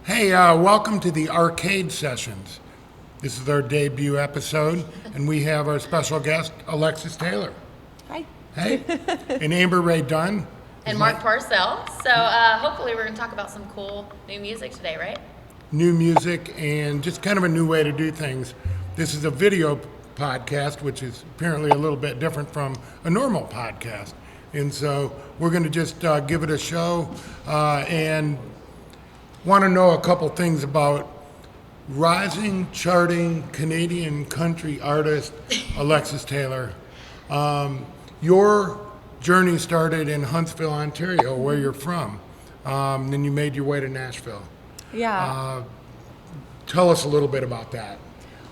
Hey, welcome to the Arcade Sessions. This is our debut episode, and we have our special guest, Alexis Taylor. Hi. Hey. And Amber Ray Dunn. And Mark Parsell. So hopefully we're going to talk about some cool new music today, right? New music and just kind of a new way to do things. This is a video podcast, which is apparently a little bit different from a normal podcast. And so we're going to just give it a show and want to know a couple things about rising, charting Canadian country artist Alexis Taylor. Your journey started in Huntsville, Ontario, where you're from. Then you made your way to Nashville. Yeah. Tell us a little bit about that.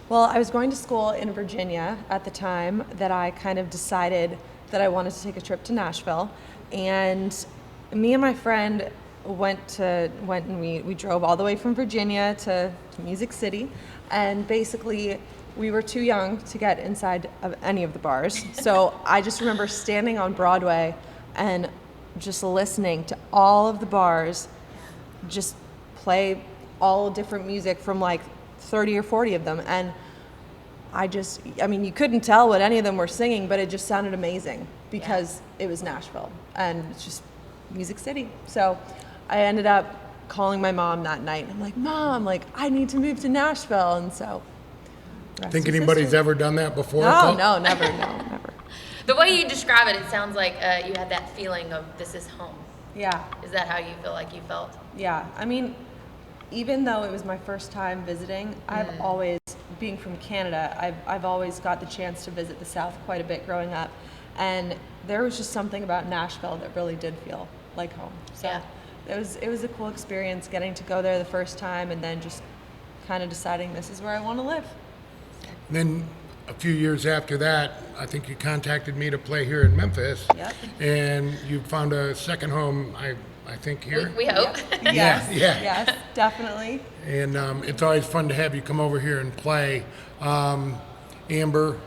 Well, I was going to school in Virginia at the time that I kind of decided that I wanted to take a trip to Nashville. And me and my friend went and we drove all the way from Virginia to Music City. And basically, we were too young to get inside of any of the bars. So I just remember standing on Broadway and just listening to all of the bars just play all different music from like 30 or 40 of them. And you couldn't tell what any of them were singing, but it just sounded amazing because it was Nashville and it's just Music City. So I ended up calling my mom that night. I'm like, Mom, I need to move to Nashville. And so Think anybody's ever done that before? No, never. The way you describe it, it sounds like you had that feeling of this is home. Yeah. Is that how you feel like you felt? Yeah. I mean, even though it was my first time visiting, I've always, being from Canada, I've always got the chance to visit the South quite a bit growing up. And there was just something about Nashville that really did feel like home. So yeah. It was a cool experience getting to go there the first time and then just kind of deciding this is where I want to live. Then a few years after that, I think you contacted me to play here in Memphis. Yep. And you found a second home, I think, here. We hope. Yes. Yeah. Yes, definitely. And it's always fun to have you come over here and play. Amber,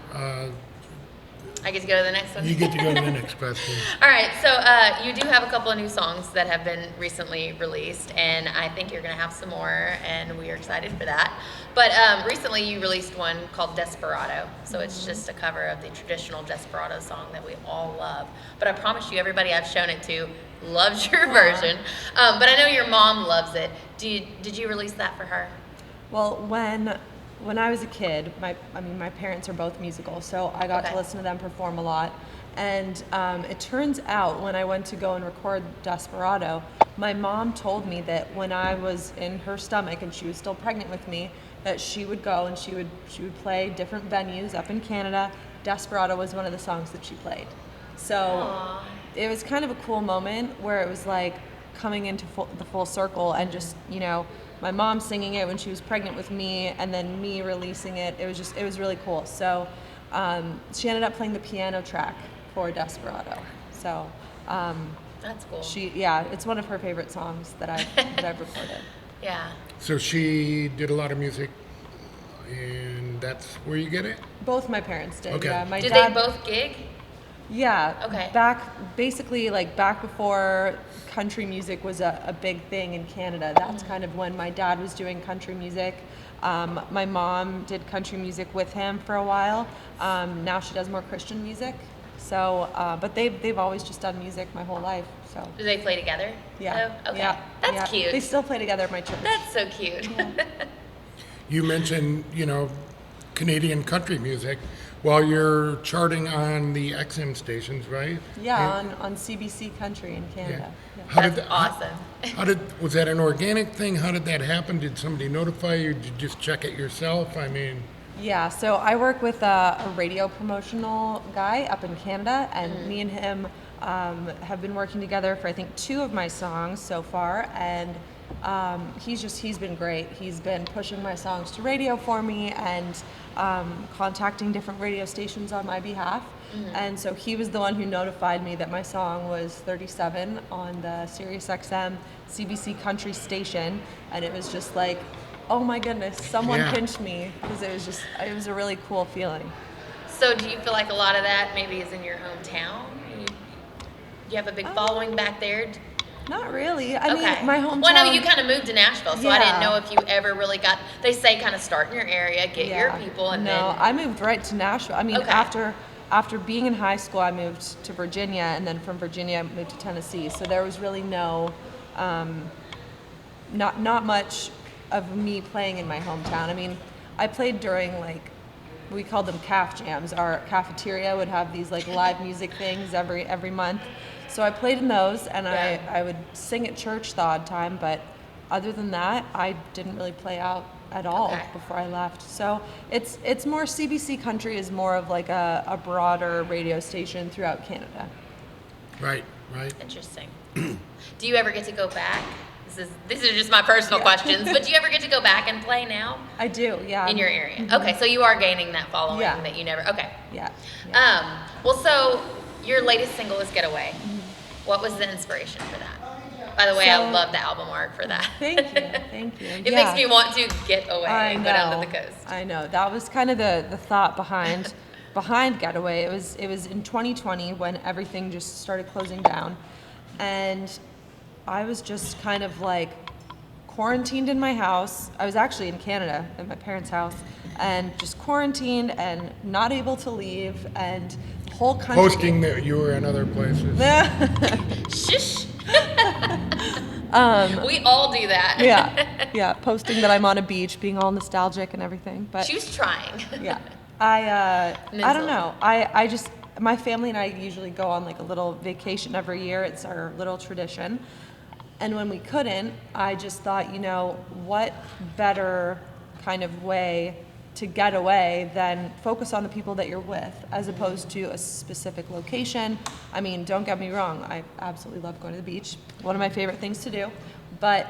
I get to go to the next one. you get to go to the next question. All right, so you do have a couple of new songs that have been recently released, and I think you're going to have some more, and we are excited for that. But recently you released one called Desperado, so it's just a cover of the traditional Desperado song that we all love. But I promise you, everybody I've shown it to loves your version. But I know your mom loves it. Did you release that for her? Well, when I was a kid, my parents are both musical, so I got to listen to them perform a lot. And it turns out when I went to go and record Desperado, my mom told me that when I was in her stomach and she was still pregnant with me, that she would go and she would play different venues up in Canada. Desperado was one of the songs that she played. So it was kind of a cool moment where it was like coming into the full circle and just, my mom singing it when she was pregnant with me and then me releasing it. It was really cool. So she ended up playing the piano track for Desperado. So that's cool. It's one of her favorite songs that I've recorded. Yeah. So she did a lot of music, and that's where you get it? Both my parents did. Okay. Yeah, my Did dad, they both gig? Yeah. Okay. Back before country music was a big thing in Canada. That's kind of when my dad was doing country music. My mom did country music with him for a while. Now she does more Christian music. So, but they've always just done music my whole life. So. Do they play together? Yeah. Oh, okay. Yeah. That's cute. They still play together at my church. That's so cute. Yeah. You mentioned, Canadian country music. Well, you're charting on the XM stations, right? Yeah, on CBC Country in Canada. Yeah. Yeah. That's awesome. Was that an organic thing? How did that happen? Did somebody notify you? Did you just check it yourself? Yeah, so I work with a radio promotional guy up in Canada, and me and him have been working together for I think 2 of my songs so far, and he's been great. He's been pushing my songs to radio for me and contacting different radio stations on my behalf. And so he was the one who notified me that my song was 37 on the SiriusXM CBC Country station, and it was just like, oh my goodness, someone pinched me, because it was a really cool feeling. So do you feel like a lot of that maybe is in your hometown? You have a big following back there? Not really. I mean, Okay. my hometown. Well, no, you kind of moved to Nashville, so I didn't Yeah. know if you ever really got. They say kind of start in your area, get your people, and no, then. I moved right to Nashville. I mean, Okay. after being in high school, I moved to Virginia, and then from Virginia, I moved to Tennessee. So there was really no, not much of me playing in my hometown. I mean, I played during like, we called them calf jams. Our cafeteria would have these like live music things every month. So I played in those, and Yeah. I would sing at church the odd time, but other than that, I didn't really play out at all Okay. before I left. So it's more CBC Country is more of like a broader radio station throughout Canada. Right. Interesting. Do you ever get to go back? These are just my personal questions, but do you ever get to go back and play now I do, yeah. in your area? Okay, so you are gaining that following Yeah. that you never. Okay. Yeah. Well, so your latest single is "Getaway." What was the inspiration for that? By the way, I So- love the album art for that. Thank you. It makes me want to get away I and know. go down to the coast. I know. That was kind of the thought behind Getaway. It was in 2020 when everything just started closing down, and I was just kind of like quarantined in my house. I was actually in Canada at my parents' house, and just quarantined and not able to leave, and the whole country Posting that you were in other places. Shush. We all do that. yeah, posting that I'm on a beach, being all nostalgic and everything. But She was trying. yeah, I don't Mental. know. I just, my family and I usually go on like a little vacation every year. It's our little tradition. And when we couldn't, I just thought, what better kind of way to get away than focus on the people that you're with as opposed to a specific location. I mean, don't get me wrong, I absolutely love going to the beach. One of my favorite things to do, but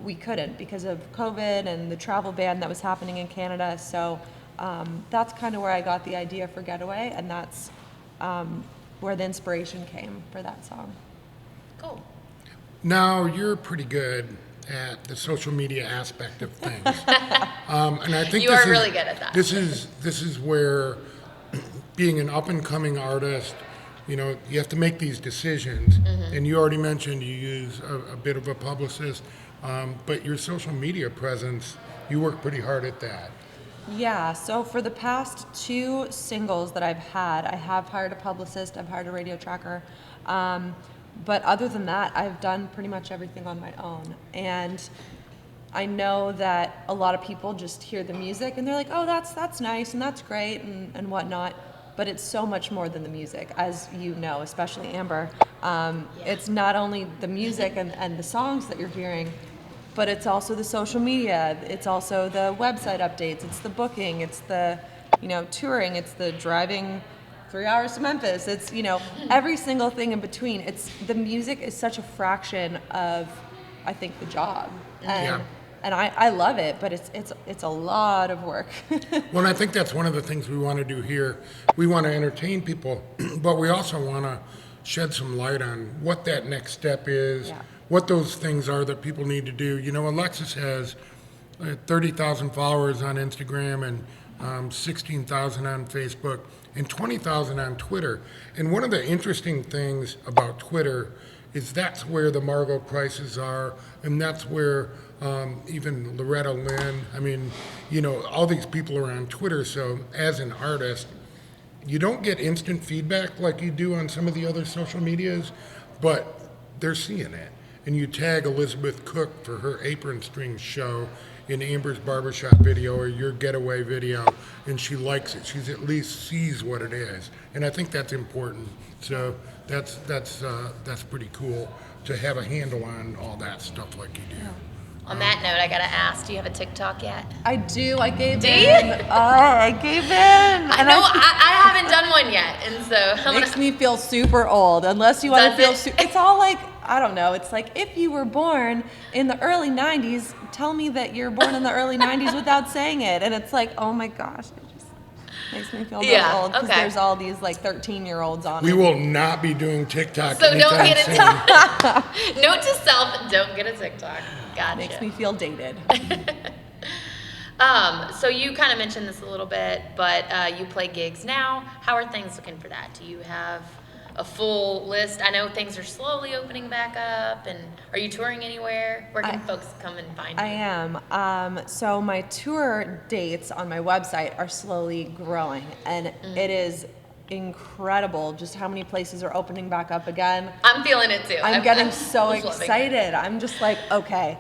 we couldn't because of COVID and the travel ban that was happening in Canada. So that's kind of where I got the idea for Getaway, and that's where the inspiration came for that song. Cool. Now, you're pretty good at the social media aspect of things. And I think You are really good at that. This is where being an up-and-coming artist, you have to make these decisions. Mm-hmm. And you already mentioned you use a bit of a publicist, but your social media presence, you work pretty hard at that. Yeah, so for the past 2 singles that I've had, I have hired a publicist, I've hired a radio tracker. But other than that, I've done pretty much everything on my own. And I know that a lot of people just hear the music and they're like, oh, that's nice and that's great and whatnot. But it's so much more than the music, as you know, especially Amber. It's not only the music and the songs that you're hearing, but it's also the social media. It's also the website updates. It's the booking. It's the, touring. It's the driving 3 hours to Memphis. It's, every single thing in between. The music is such a fraction of, I think, the job. And I love it, but it's a lot of work. Well, and I think that's one of the things we want to do here. We want to entertain people, but we also want to shed some light on what that next step is, Yeah. what those things are that people need to do. Alexis has 30,000 followers on Instagram and 16,000 on Facebook and 20,000 on Twitter. And one of the interesting things about Twitter is that's where the Margot Prices are, and that's where even Loretta Lynn, all these people are on Twitter. So as an artist, you don't get instant feedback like you do on some of the other social medias, but they're seeing it. And you tag Elizabeth Cook for her Apron Strings show in Amber's Barbershop video or your Getaway video, and she likes it. She's at least sees what it is. And I think that's important. So that's pretty cool to have a handle on all that stuff like you do. On that note, I gotta ask, do you have a TikTok yet? I do. I gave Do in. you? I gave in. I know I haven't done one yet, and so I'm Makes gonna. me feel super old. Unless you want to Does feel it? it's all like, I don't know. It's like, if you were born in the early 90s, tell me that you're born in the early 90s without saying it. And it's like, oh my goch, it just makes me feel Yeah, old because okay. there's all these like 13-year-olds on We it. will not be doing TikTok So don't anytime get a soon. TikTok. Note to self: don't get a TikTok. Gotcha. Makes me feel dated. So you kind of mentioned this a little bit, but you play gigs now. How are things looking for that? Do you have a full list? I know things are slowly opening back up, and are you touring anywhere? Where can folks come and find you? I am. So my tour dates on my website are slowly growing, and it is incredible just how many places are opening back up again. I'm feeling it too. I'm getting so just loving it. excited. I'm just like, okay,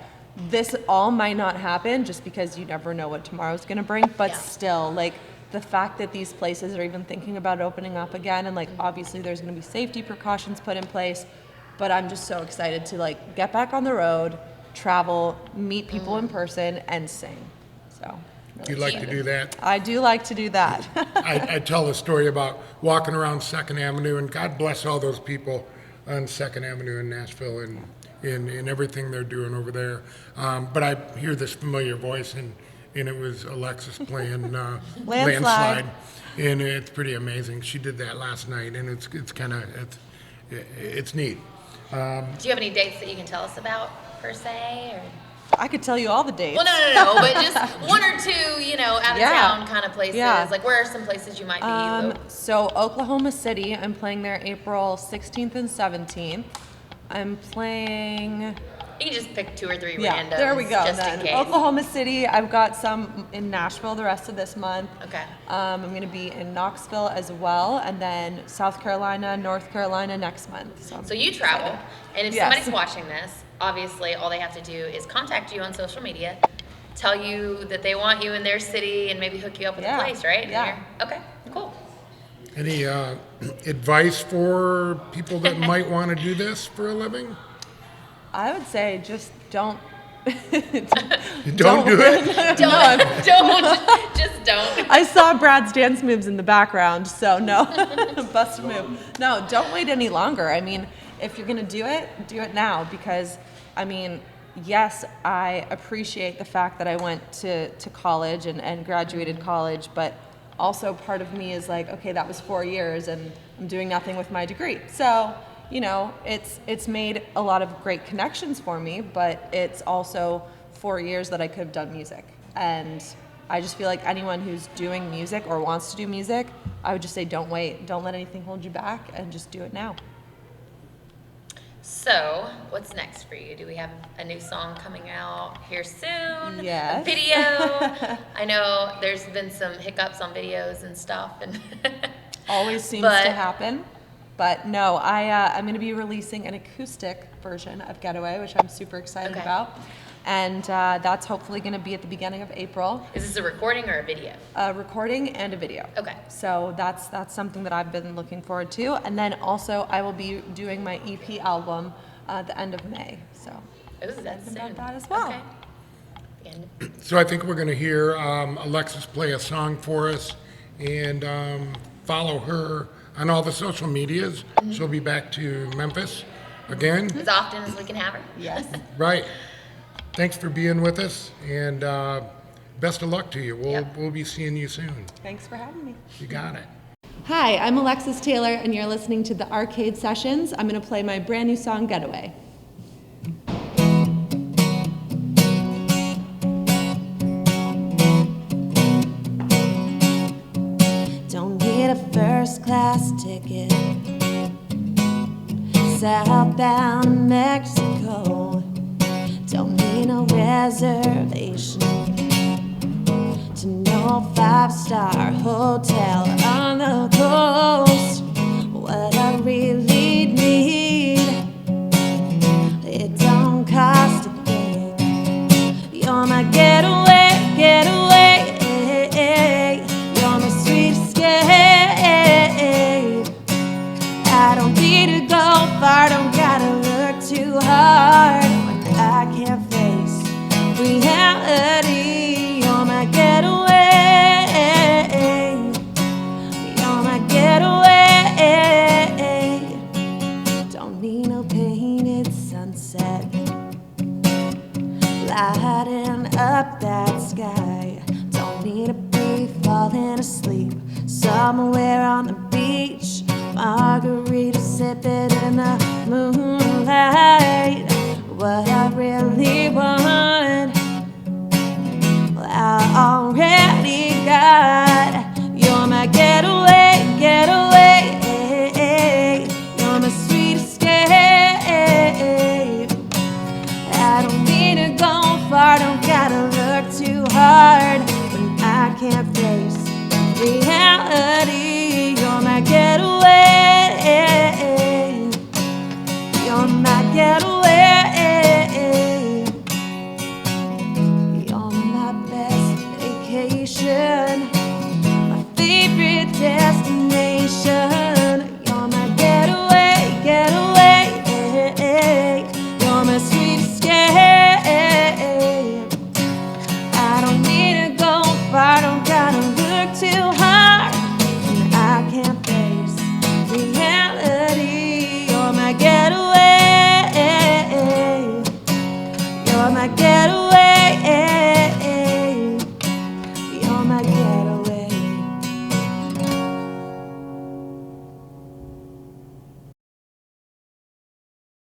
this all might not happen just because you never know what tomorrow's gonna bring, but Yeah. still, like, the fact that these places are even thinking about opening up again, and like obviously there's gonna be safety precautions put in place, but I'm just so excited to like get back on the road, travel, meet people in person, and sing. So Do you like to do that? I do like to do that. I tell a story about walking around 2nd Avenue, and God bless all those people on 2nd Avenue in Nashville and in everything they're doing over there. But I hear this familiar voice, and it was Alexis playing Landslide, and it's pretty amazing. She did that last night, and it's kind of it's neat. Do you have any dates that you can tell us about per se? Or? I could tell you all the dates. Well, no, but just one or two, out of town kind of places. Yeah. Like, where are some places you might be? So Oklahoma City, I'm playing there April 16th and 17th. I'm playing. You can just pick 2 or 3 Yeah, randoms. there we go. Just Then in case. Oklahoma City, I've got some in Nashville the rest of this month. Okay. I'm going to be in Knoxville as well, and then South Carolina, North Carolina next month. So you travel, and if Yes. somebody's watching this, obviously all they have to do is contact you on social media, tell you that they want you in their city, and maybe hook you up with a place, right? And Yeah. Okay, cool. Any advice for people that might want to do this for a living? I would say just don't. Don't do it. Just don't. I saw Brad's dance moves in the background, so no. Busted move. No, don't wait any longer. I mean, if you're going to do it now, because, I mean, yes, I appreciate the fact that I went to college and graduated college, but also part of me is like, okay, that was 4 years and I'm doing nothing with my degree. So, it's made a lot of great connections for me, but it's also 4 years that I could have done music. And I just feel like anyone who's doing music or wants to do music, I would just say don't wait. Don't let anything hold you back, and just do it now. So, what's next for you? Do we have a new song coming out here soon? Yes. A video? I know there's been some hiccups on videos and stuff, and Always seems to happen. But no, I'm going to be releasing an acoustic version of Getaway, which I'm super excited about. And that's hopefully going to be at the beginning of April. Is this a recording or a video? A recording and a video. Okay. So that's something that I've been looking forward to. And then also I will be doing my EP album the end of May. So That's soon. about that as well. Okay. So I think we're going to hear Alexis play a song for us, and follow her on all the social medias. She'll be back to Memphis again. As often as we can have her. Yes. Right. Thanks for being with us, and best of luck to you. We'll be seeing you soon. Thanks for having me. You got it. Hi, I'm Alexis Taylor, and you're listening to the Arcade Sessions. I'm going to play my brand new song, Getaway. Don't need a first-class ticket, southbound Mexico. Don't need no reservation to no 5-star hotel on the coast. What I really need, it don't cost a thing. You're my getaway, getaway. You're my sweet escape. I don't need to go far, don't gotta look too hard. I can't face reality. You're my getaway. You're my getaway. Don't need no painted sunset lighting up that sky. Don't need to be falling asleep somewhere on the beach, margarita sipping in the moonlight. What I really want, I already got. You're my getaway, getaway. hard when I can't face reality.